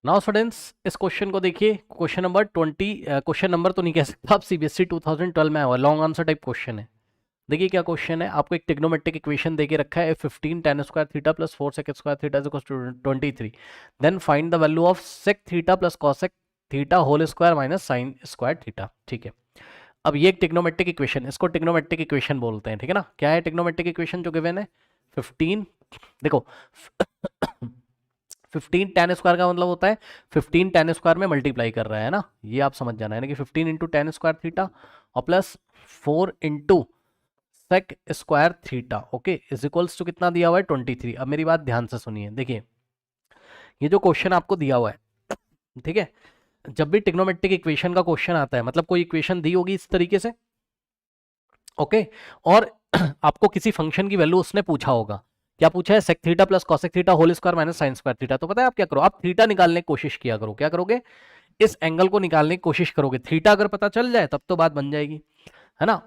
Now students इस question को देखिए, क्वेश्चन नंबर 20, क्वेश्चन नंबर तो नहीं कह सकता, आप सीबीएसई 2012 में आया हुआ लॉन्ग आंसर टाइप क्वेश्चन है। देखिए क्या क्वेश्चन है, आपको एक ट्रिग्नोमेट्रिक इक्वेशन देके रखा है 15 tan square theta plus 4 sec square theta is equals to 23, then find the value of sec theta plus cos sec theta whole square minus sin square theta. ठीक है, अब ये एक ट्रिग्नोमेट्रिक इक्वेशन, इसको trigonometric equation बोलते हैं। ठीक है ना, क्या है ट्रिग्नोमेट्रिक इक्वेशन जो गिवन है 15, देखो 15 tan स्क्वायर का मतलब होता है 15 tan स्क्वायर में मल्टीप्लाई कर रहा है ना, ये आप समझ जाना है ना कि 15 इंटू टेन स्क्वायर थीटा और plus 4 into sec square theta, okay, is equals to कितना दिया हुआ है 23। अब मेरी बात ध्यान से सुनिए, देखिए ये जो क्वेश्चन आपको दिया हुआ है, ठीक है, जब भी ट्रिग्नोमेट्रिक इक्वेशन का क्वेश्चन आता है मतलब कोई इक्वेशन दी होगी इस तरीके से, ओके, और आपको किसी फंक्शन की वैल्यू उसने पूछा होगा, क्या पूछा है sec theta plus cosec theta whole square minus sine square theta, तो पता है आप क्या करो, आप थीटा निकालने की कोशिश किया करो, क्या करोगे, इस एंगल को निकालने की कोशिश करोगे, थीटा अगर पता चल जाए तब तो बात बन जाएगी, है ना।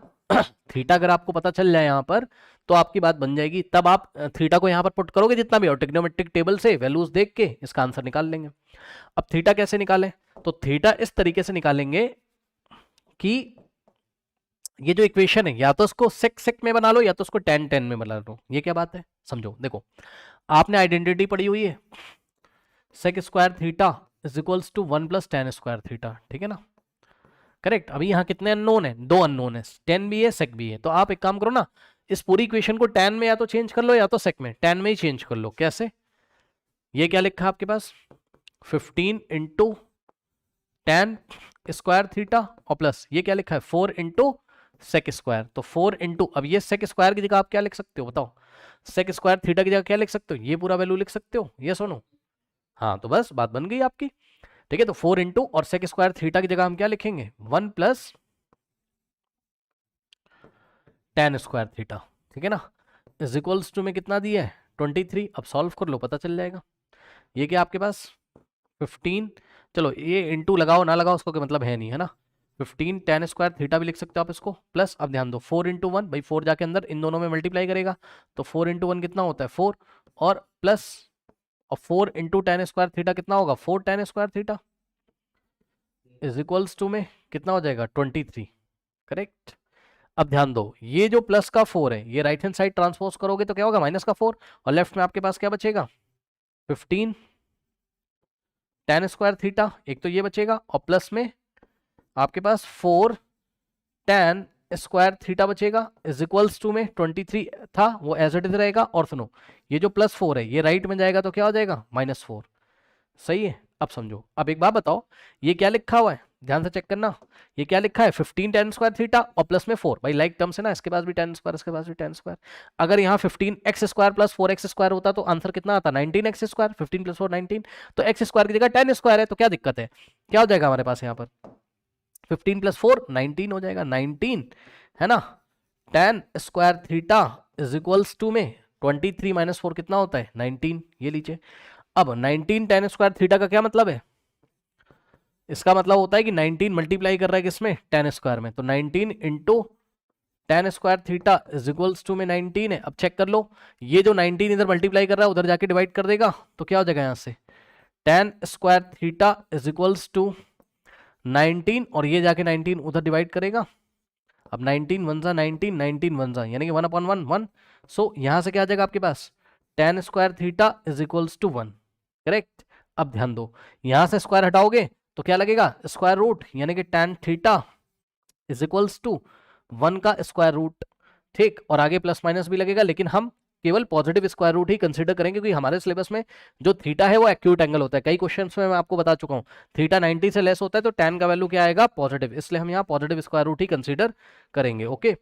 थीटा अगर आपको पता चल जाए यहाँ पर तो आपकी बात बन जाएगी, तब आप थीटा को यहाँ पर पुट करोगे जितना भी, और ट्रिग्नोमेट्रिक टेबल से वैल्यूज देख के इसका आंसर निकाल लेंगे। अब थीटा कैसे निकालें, तो थीटा इस तरीके से निकालेंगे कि ये जो इक्वेशन है या तो इसको सेक सेक में बना लो या तो उसको टेन टेन में बना लो। ये क्या बात है समझो, देखो आपने आइडेंटिटी पढ़ी हुई है, sec square theta is equals to 1 plus tan square theta, ठीक है ना, करेक्ट। अभी यहाँ कितने अननोन है, दो अननोन है, टेन भी है सेक भी है, तो आप एक काम करो ना, इस पूरी इक्वेशन को टेन में या तो चेंज कर लो या तो सेक में, टेन में ही चेंज कर लो। कैसे, ये क्या लिखा है आपके पास 15 इंटू टेन स्क्वायर थीटा और प्लस ये क्या लिखा है 4 इंटू सेक स्क्वायर, तो 4 इंटू, अब ये सेक स्क्वायर की जगह आप क्या लिख सकते हो बताओ, सेक स्क्वायर थीटा की जगह क्या लिख सकते हो, ये पूरा वैल्यू लिख सकते हो, ये सुनो, हाँ तो बस बात बन गई आपकी। ठीक है, तो 4 इंटू और सेक स्क्वायर थीटा की जगह हम क्या लिखेंगे 1 प्लस टेन स्क्वायर थीटा, ठीक है ना, इज इक्वल्स टू में कितना दिया है 23। अब सॉल्व कर लो पता चल जाएगा, ये क्या आपके पास 15, चलो ये इंटू लगाओ ना लगाओ उसको कोई मतलब है नहीं, है ना, 15 टेन स्क्वायर थीटा भी लिख सकते हो आप इसको, प्लस अब ध्यान दो 4 इंटू वन, भाई 4 जाके अंदर इन दोनों में मल्टीप्लाई करेगा तो 4 इंटू वन कितना होता है 4, और प्लस और 4 इंटू टेन स्क्वायर थीटा कितना होगा 4 tan square theta is equals to में कितना हो जाएगा 23, करेक्ट। अब ध्यान दो ये जो प्लस का 4 है ये राइट हैंड साइड ट्रांसपोज करोगे तो क्या होगा माइनस का 4, और लेफ्ट में आपके पास क्या बचेगा 15 टेन स्क्वायर थीटा, एक तो ये बचेगा और प्लस में आपके पास 4 टेन स्क्वायर थीटा बचेगा इज इक्वल्स टू में 23 था वो एज इट इज रहेगा, और सुनो ये जो प्लस 4 है ये राइट में जाएगा तो क्या हो जाएगा -4, सही है। अब समझो, अब एक बात बताओ ये क्या लिखा हुआ है, ध्यान से चेक करना, ये क्या लिखा है 15 टेन स्क्वायर थीटा और प्लस में 4, भाई लाइक टर्म्स है ना, इसके पास भी टेन स्क्वायर इसके पास भी टेन स्क्वायर, अगर यहाँ 15 x square plus 4 x square होता तो आंसर कितना आता 19 एक्स स्क्वायर, 15 प्लस 4 19, तो एक्स स्क्वायर की जगह टेन स्क्वायर है तो क्या दिक्कत है, क्या हो जाएगा हमारे पास यहाँ पर 15 प्लस 4 19 हो जाएगा 19, है ना, tan square theta is equals to में 23 माइनस 4 कितना होता है 19, ये लीजिए। अब 19 टेन स्क्वायर थीटा का क्या मतलब है, इसका मतलब होता है कि 19 मल्टीप्लाई कर रहा है किसमें टेन स्क्वायर में, तो 19 into tan square theta is equals to में 19 है। अब चेक कर लो ये जो 19 इधर मल्टीप्लाई कर रहा है उधर जाके डिवाइड कर देगा तो क्या हो जाएगा यहाँ से tan square theta is equals to 19, और ये जाके 19 उधर डिवाइड करेगा, अब 19 वन जा 19 19 वन जा यानी कि 1/1 1, सो यहाँ से क्या आ जाएगा आपके पास ten square theta is equals to 1, correct. अब ध्यान दो यहाँ से स्क्वायर हटाओगे तो क्या लगेगा स्क्वायर रूट, यानी कि tan theta is equals to 1 का स्क्वायर रूट, ठीक, और आगे प्लस माइनस भी लगेगा लेकिन हम केवल पॉजिटिव स्क्वायर रूट ही कंसीडर करेंगे क्योंकि हमारे सिलेबस में जो थीटा है वो एक्यूट एंगल होता है, कई क्वेश्चंस में मैं आपको बता चुका हूँ थीटा 90 से लेस होता है तो tan का वैल्यू क्या आएगा पॉजिटिव, इसलिए हम यहाँ पॉजिटिव स्क्वायर रूट ही कंसीडर करेंगे, ओके।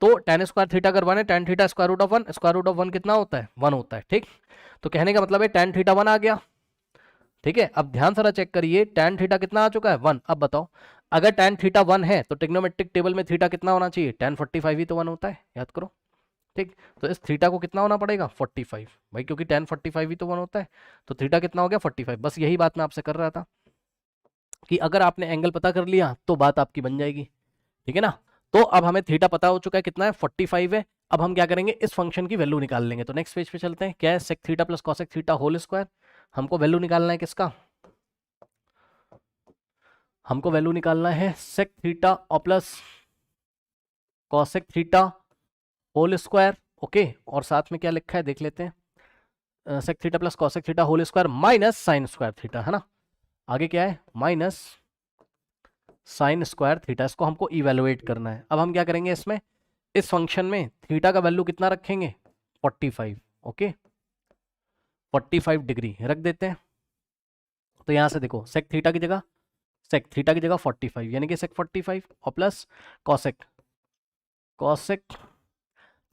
तो tan स्क्वायर थीटा अगर 1 है tan theta square root of 1, square root of 1 कितना होता है 1 होता है, ठीक, तो कहने का मतलब है tan थीटा 1 आ गया, ठीक है। अब ध्यान से चेक करिए tan थीटा कितना आ चुका है 1, अब बताओ अगर tan थीटा 1 है तो ट्रिग्नोमेट्रिक टेबल में थीटा कितना होना चाहिए tan 45 ही तो 1 होता है, याद करो, ठीक, तो इस थीटा को कितना होना पड़ेगा 45, भाई क्योंकि tan 45 ही तो 1 होता है, तो थीटा कितना हो गया 45, बस यही बात मैं आपसे कर रहा था कि अगर आपने एंगल पता कर लिया तो बात आपकी बन जाएगी, ठीक है ना। तो अब हमें थीटा पता हो चुका है कितना है 45 है, अब हम क्या करेंगे इस फंक्शन की वैल्यू निकाल लेंगे, तो नेक्स्ट पेज पे चलते हैं, क्या है sec theta plus cosec theta whole square, हमको वैल्यू निकालना है किसका हमको वैल्यू निकालना है सेक थीटा और plus cosec theta whole square. Okay, और साथ में क्या लिखा है देख लेते हैं, sec theta plus cosec theta whole square minus sine square theta, है ना। आगे क्या है, माइनस साइन स्क्वायर थीटा, इसको हमको इवेलुएट करना है। अब हम क्या करेंगे, इसमें इस फंक्शन में थीटा का वैल्यू कितना रखेंगे, 45। ओके, 45 डिग्री रख देते हैं। तो यहां से देखो सेक थीटा की जगह 45 यानी कि सेक 45 और प्लस कॉसेक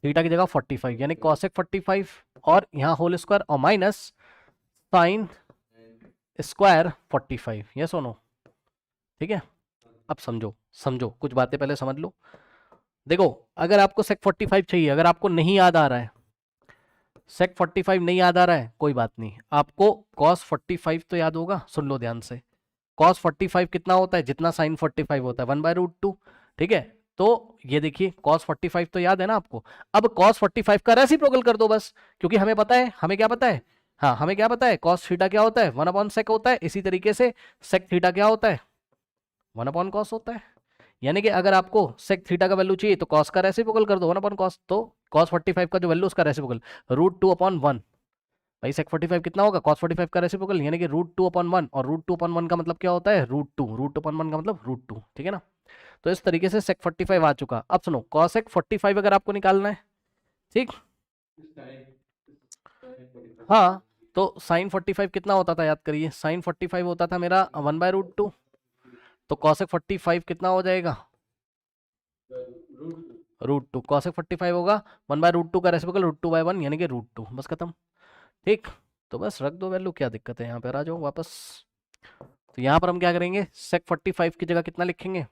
थीटा की जगह 45 यानी कॉसेक 45 और यहाँ होल स्क्वायर और माइनस साइन स्क्वायर 45। यस और नो, ठीक है। अब समझो कुछ बातें पहले समझ लो। देखो अगर आपको सेक 45 चाहिए, अगर आपको नहीं याद आ रहा है, सेक 45 नहीं याद आ रहा है, कोई बात नहीं, आपको कॉस 45 तो याद होगा। सुन लो ध्यान से, कॉस 45 कितना होता है, जितना साइन 45 होता है, 1/√2। ठीक है, तो ये देखिए कॉस 45 तो याद है ना आपको। अब कॉस 45 का रेसिप्रोकल कर दो बस, क्योंकि हमें पता है, हमें क्या पता है, हाँ हमें क्या पता है, कॉस थीटा क्या होता है, 1/sec होता है। इसी तरीके से सेक थीटा क्या होता है, 1/cos होता है। यानी कि अगर आपको सेक थीटा का वैल्यू चाहिए तो कॉस का रेसिप्रोकल कर दो 1/cos। तो कॉस 45 का जो वैल्यू उसका रेसिप्रोकल √2/1। भाई सेक 45 कितना होगा, कॉस 45 का रेसिप्रोकल यानी कि √2/1, और √2/1 का मतलब क्या होता है, √2/1 का मतलब √2। ठीक है ना। तो इस तरीके से सेक 45 आ चुका। अब सुनो कॉसेक 45 अगर आपको निकालना है, ठीक, हाँ, तो साइन 45 कितना होता था, याद करिए, साइन 45 होता था मेरा 1/√2। तो कॉसेक 45 कितना हो जाएगा, √2। कॉसेक 45 होगा 1/√2 का रेसिप्रोकल √2/1 यानी कि √2, बस खत्म। ठीक, तो बस रख दो वैल्यू, क्या दिक्कत है, यहाँ पर आ जाओ वापस। तो यहाँ पर हम क्या करेंगे, सेक 45 की जगह कितना लिखेंगे,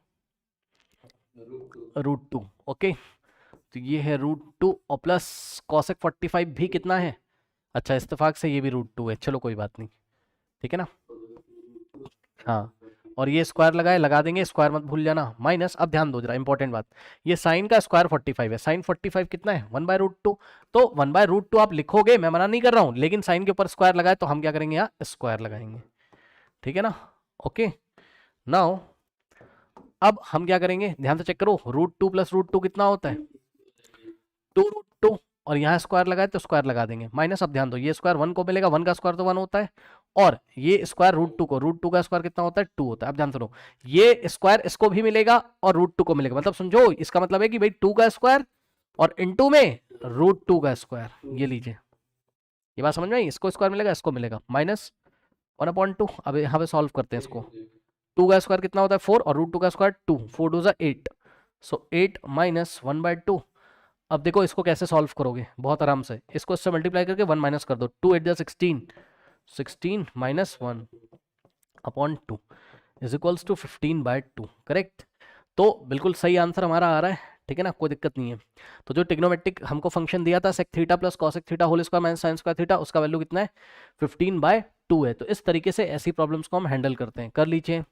√2। ओके, तो ये है √2 और प्लस कॉसेक 45 भी कितना है, अच्छा इत्तेफाक से ये भी √2 है, चलो कोई बात नहीं, ठीक है ना। हाँ, और ये स्क्वायर लगाए, लगा देंगे, स्क्वायर मत भूल जाना, माइनस। अब ध्यान दो जरा, इंपॉर्टेंट बात, ये साइन का स्क्वायर 45 है, साइन 45 कितना है, 1/√2। तो 1/√2 आप लिखोगे, मैं मना नहीं कर रहा हूं, लेकिन साइन के ऊपर स्क्वायर लगाए तो हम क्या करेंगे, यहाँ स्क्वायर लगाएंगे। ठीक है ना। ओके, नाउ अब हम क्या करेंगे, ध्यान से चेक करो, √2 + √2 कितना होता है, 2√2, और यहाँ स्क्वायर लगाए तो स्क्वायर लगा देंगे, माइनस। अब ध्यान दो, ये स्क्वायर 1 को मिलेगा, 1 का स्क्वायर तो 1 होता है, और ये स्क्वायर √2 का स्क्वायर कितना होता है, 2 होता है। अब ध्यान सुनो, ये स्क्वायर इसको भी मिलेगा और √2 को मिलेगा, मतलब समझो इसका मतलब है कि भाई 2 का स्क्वायर और इनटू में √2 का स्क्वायर, ये लीजिए, ये बात समझ में आई, इसको स्क्वायर मिलेगा, इसको मिलेगा, माइनस 1/2। अब यहाँ पे सॉल्व करते हैं इसको, 2 का स्क्वायर कितना होता है 4 और √2 का स्क्वायर 2, 4 2 8, सो 8 माइनस 1/2। अब देखो इसको कैसे सॉल्व करोगे, बहुत आराम से, इसको इससे मल्टीप्लाई करके 1 माइनस कर दो, 2 8 16, 16 minus 1/2 is equals to 15/2, correct. तो बिल्कुल सही आंसर हमारा आ रहा है, ठीक है ना, कोई दिक्कत नहीं है। तो जो ट्रिग्नोमेट्रिक हमको फंक्शन दिया था sec theta plus cosec theta whole square minus sine square theta, उसका वैल्यू कितना है, 15/2 है। तो इस तरीके से ऐसी प्रॉब्लम्स को हम हैंडल करते हैं, कर लीजिए।